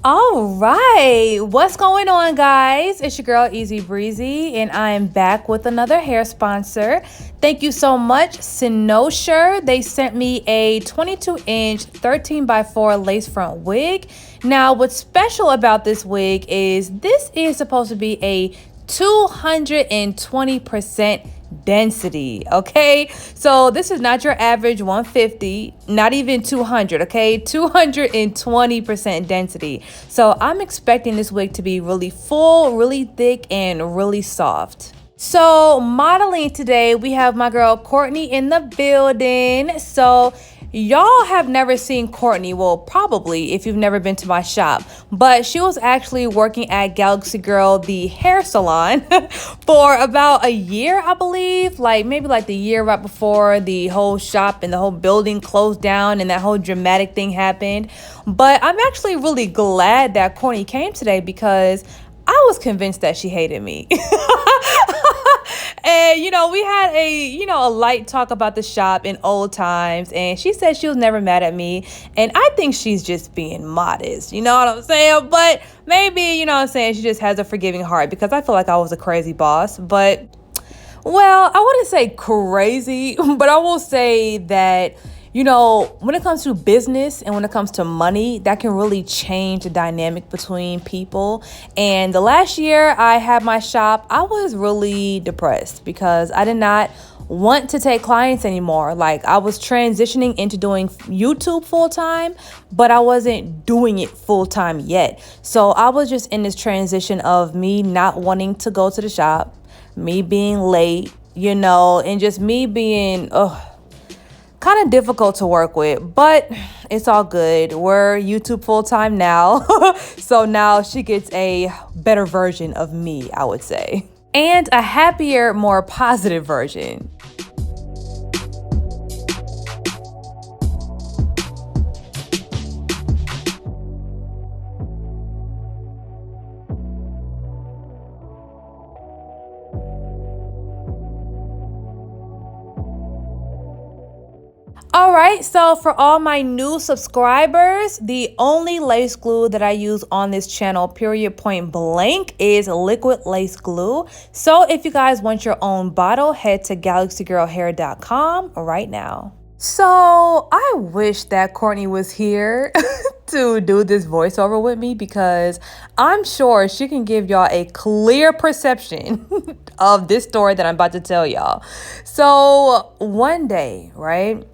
All right, what's going on, guys? It's your girl Easy Breezy, and I am back with another hair sponsor. Thank you so much, Cynosure. They sent me a 22-inch 13 by 4 lace front wig. Now, what's special about this wig is this is supposed to be a 220% density. Okay, so this is not your average 150, not even 200. Okay, 220% density. So I'm expecting this wig to be really full, really thick, and really soft. So modeling today, we have my girl Courtney in the building. So y'all have never seen Courtney, well, probably if you've never been to my shop, but she was actually working at Galaxy Girl, the hair salon, for about a year, I believe, maybe the year right before the whole shop and the whole building closed down and that whole dramatic thing happened. But I'm actually really glad that Courtney came today because I was convinced that she hated me. And, we had a light talk about the shop in old times. And she said she was never mad at me. And I think she's just being modest. You know what I'm saying? But maybe, she just has a forgiving heart because I feel like I was a crazy boss. But, well, I wouldn't say crazy, but I will say that when it comes to business and when it comes to money, that can really change the dynamic between people. And the last year I had my shop, I was really depressed because I did not want to take clients anymore. I was transitioning into doing YouTube full time, but I wasn't doing it full time yet. So I was just in this transition of me not wanting to go to the shop, me being late, and just me being, kind of difficult to work with, but it's all good. We're YouTube full-time now. So now she gets a better version of me, I would say. And a happier, more positive version. All right, so for all my new subscribers, the only lace glue that I use on this channel, period point blank, is liquid lace glue. So if you guys want your own bottle, head to galaxygirlhair.com right now. So I wish that Courtney was here to do this voiceover with me because I'm sure she can give y'all a clear perception of this story that I'm about to tell y'all. So one day, right?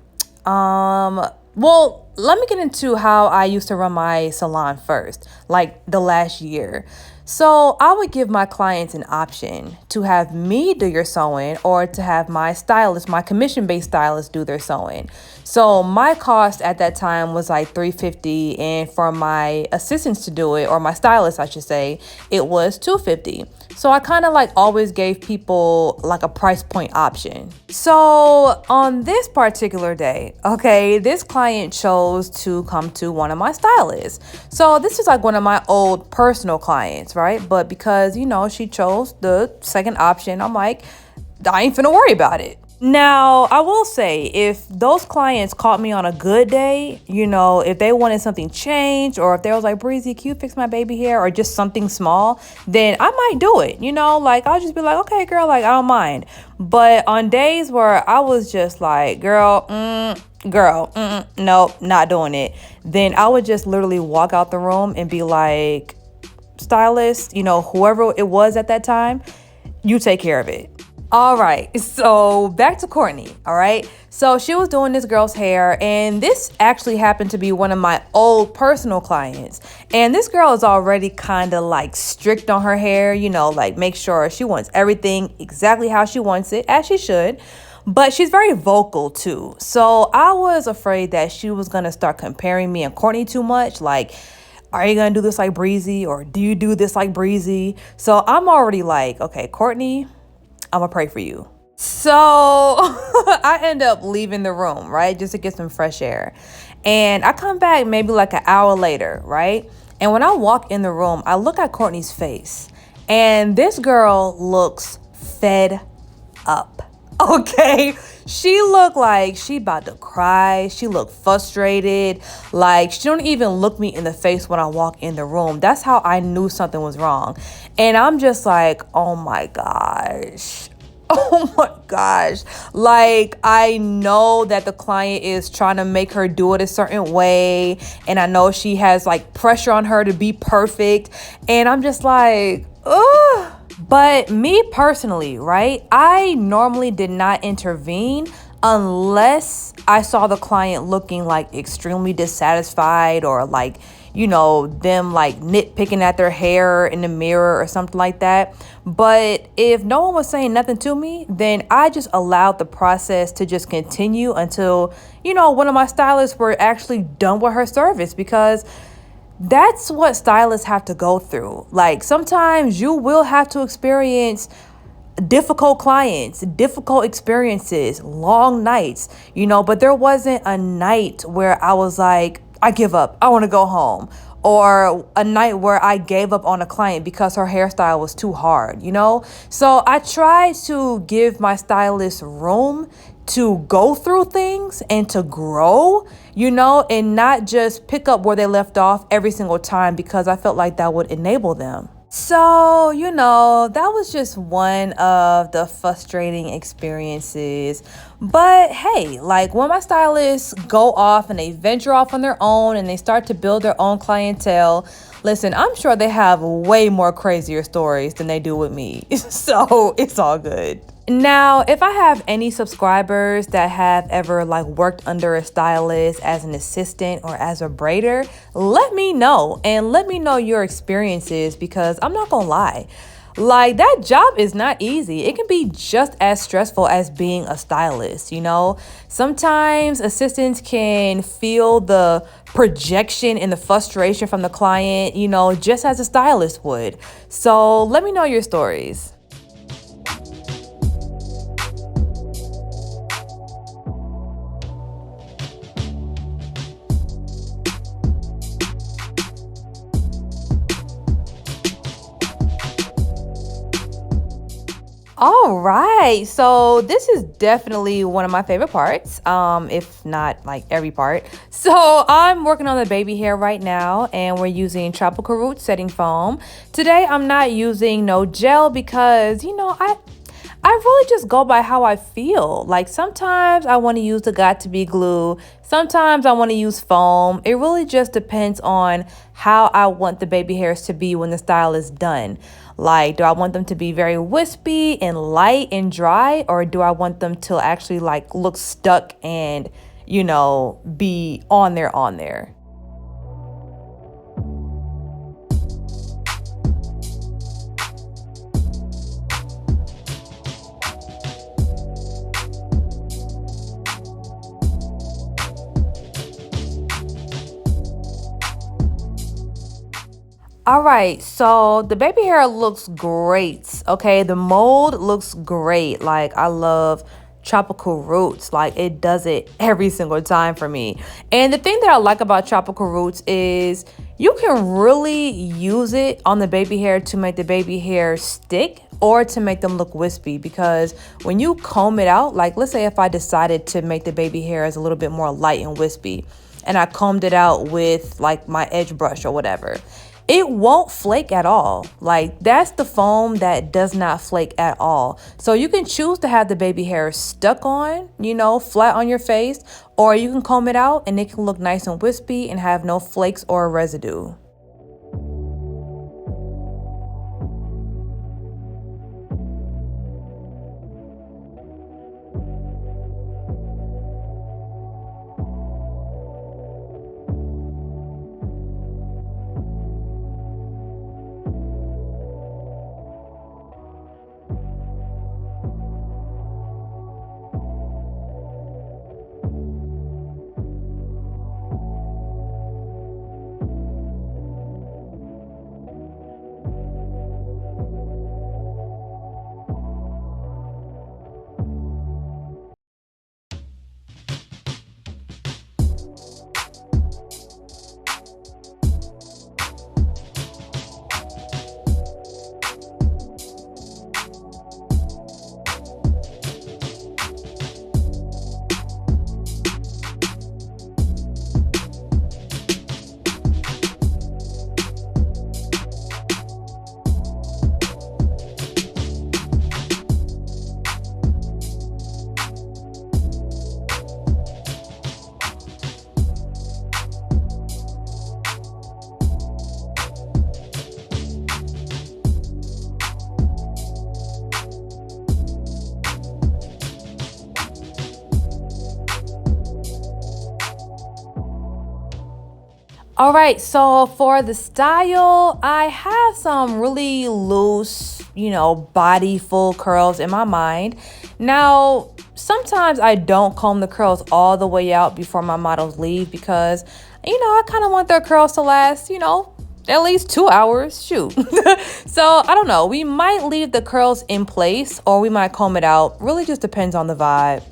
Well, let me get into how I used to run my salon first, the last year. So I would give my clients an option to have me do your sewing or to have my stylist, my commission-based stylist, do their sewing. So my cost at that time was $350, and for my assistants to do it, or my stylist, I should say, it was $250. So I kind of always gave people a price point option. So on this particular day, okay, this client chose to come to one of my stylists. So this is one of my old personal clients, right? But because, she chose the second option, I'm I ain't finna worry about it. Now, I will say, if those clients caught me on a good day, if they wanted something changed, or if they was Breezy, can you fix my baby hair, or just something small, then I might do it, I'll just be okay, girl, I don't mind. But on days where I was just girl, nope, not doing it, then I would just literally walk out the room and be stylist, whoever it was at that time, you take care of it. All right, so back to Courtney, all right? So she was doing this girl's hair, and this actually happened to be one of my old personal clients. And this girl is already kind of strict on her hair, make sure she wants everything exactly how she wants it, as she should. But she's very vocal too. So I was afraid that she was gonna start comparing me and Courtney too much. Are you gonna do this like Breezy, or do you do this like Breezy? So I'm already okay, Courtney, I'm gonna pray for you. So I end up leaving the room, right? Just to get some fresh air. And I come back maybe an hour later, right? And when I walk in the room, I look at Courtney's face. And this girl looks fed up. Okay, she looked like she about to cry. She looked frustrated. Like she don't even look me in the face when I walk in the room. That's how I knew something was wrong. And I'm just like, oh my gosh. Oh my gosh. Like, I know that the client is trying to make her do it a certain way. And I know she has like pressure on her to be perfect. And I'm just like, ugh. But me personally, right? I normally did not intervene unless I saw the client looking like extremely dissatisfied or like, them like nitpicking at their hair in the mirror or something like that. But if no one was saying nothing to me, then I just allowed the process to just continue until, one of my stylists were actually done with her service, because that's what stylists have to go through. Like sometimes you will have to experience difficult clients, difficult experiences, long nights, but there wasn't a night where I was like, I give up, I want to go home, or a night where I gave up on a client because her hairstyle was too hard, So I try to give my stylist room to go through things and to grow, and not just pick up where they left off every single time, because I felt like that would enable them. So, that was just one of the frustrating experiences. But hey, like when my stylists go off and they venture off on their own and they start to build their own clientele, listen, I'm sure they have way more crazier stories than they do with me. So it's all good. Now, if I have any subscribers that have ever like worked under a stylist as an assistant or as a braider, let me know, and let me know your experiences, because I'm not gonna lie. Like that job is not easy. It can be just as stressful as being a stylist, Sometimes assistants can feel the projection and the frustration from the client, just as a stylist would. So let me know your stories. All right. So this is definitely one of my favorite parts, if not like every part. So I'm working on the baby hair right now, and we're using tropical root setting foam. Today I'm not using no gel because, I really just go by how I feel. Like sometimes I want to use the got to be glue. Sometimes I want to use foam. It really just depends on how I want the baby hairs to be when the style is done. Like, do I want them to be very wispy and light and dry, or do I want them to actually like look stuck and, be on there? All right, so the baby hair looks great. Okay, the mold looks great. Like, I love tropical roots. Like, it does it every single time for me. And the thing that I like about tropical roots is you can really use it on the baby hair to make the baby hair stick or to make them look wispy, because when you comb it out, like let's say if I decided to make the baby hairs a little bit more light and wispy, and I combed it out with like my edge brush or whatever, it won't flake at all. Like that's the foam that does not flake at all. So you can choose to have the baby hair stuck on, flat on your face, or you can comb it out and it can look nice and wispy and have no flakes or residue. All right, so for the style, I have some really loose, body full curls in my mind. Now, sometimes I don't comb the curls all the way out before my models leave because, I kind of want their curls to last, at least 2 hours. Shoot. So I don't know. We might leave the curls in place or we might comb it out. Really just depends on the vibe.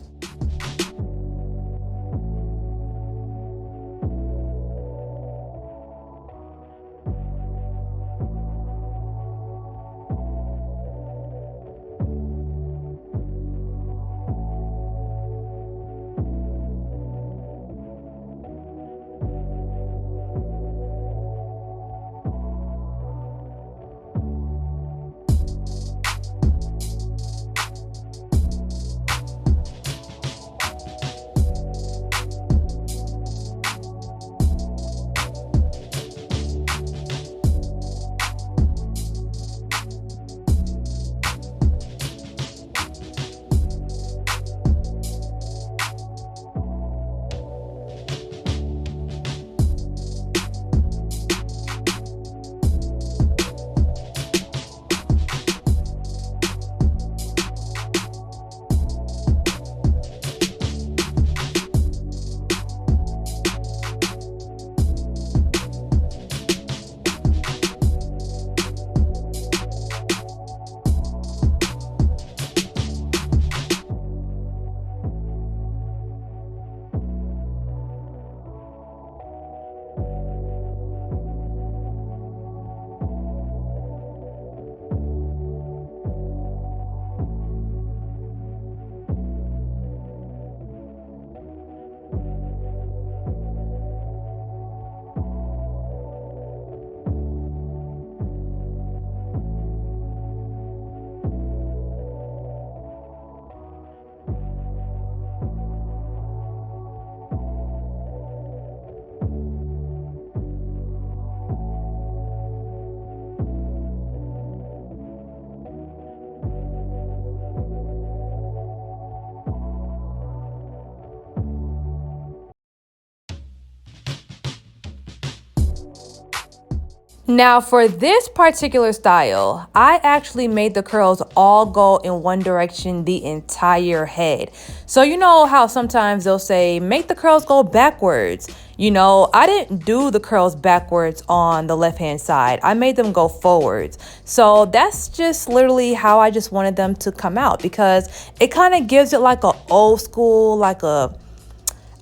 Now for this particular style, I actually made the curls all go in one direction the entire head. So you know how sometimes they'll say, make the curls go backwards. I didn't do the curls backwards on the left-hand side. I made them go forwards. So that's just literally how I just wanted them to come out because it kind of gives it like a old school, like a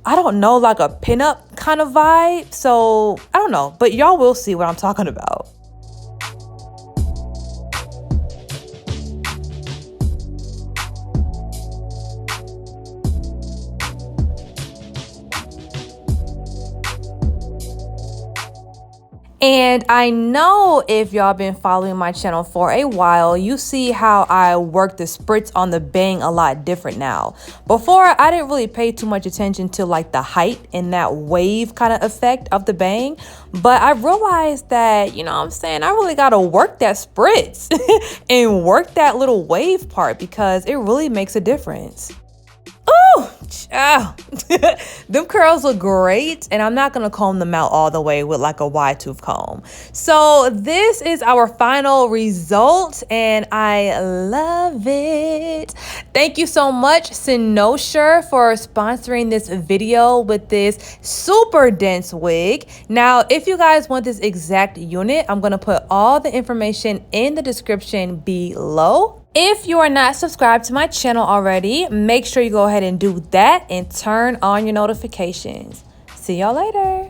pinup kind of vibe. So I don't know, but y'all will see what I'm talking about. And I know if y'all been following my channel for a while, you see how I work the spritz on the bang a lot different now. Before, I didn't really pay too much attention to like the height and that wave kind of effect of the bang. But I realized that, I really got to work that spritz and work that little wave part because it really makes a difference. Ooh, child. Them curls look great, and I'm not gonna comb them out all the way with like a wide tooth comb. So this is our final result, and I love it. Thank you so much, Cynosure, for sponsoring this video with this super dense wig. Now, if you guys want this exact unit, I'm gonna put all the information in the description below. If you are not subscribed to my channel already, make sure you go ahead and do that and turn on your notifications. See y'all later.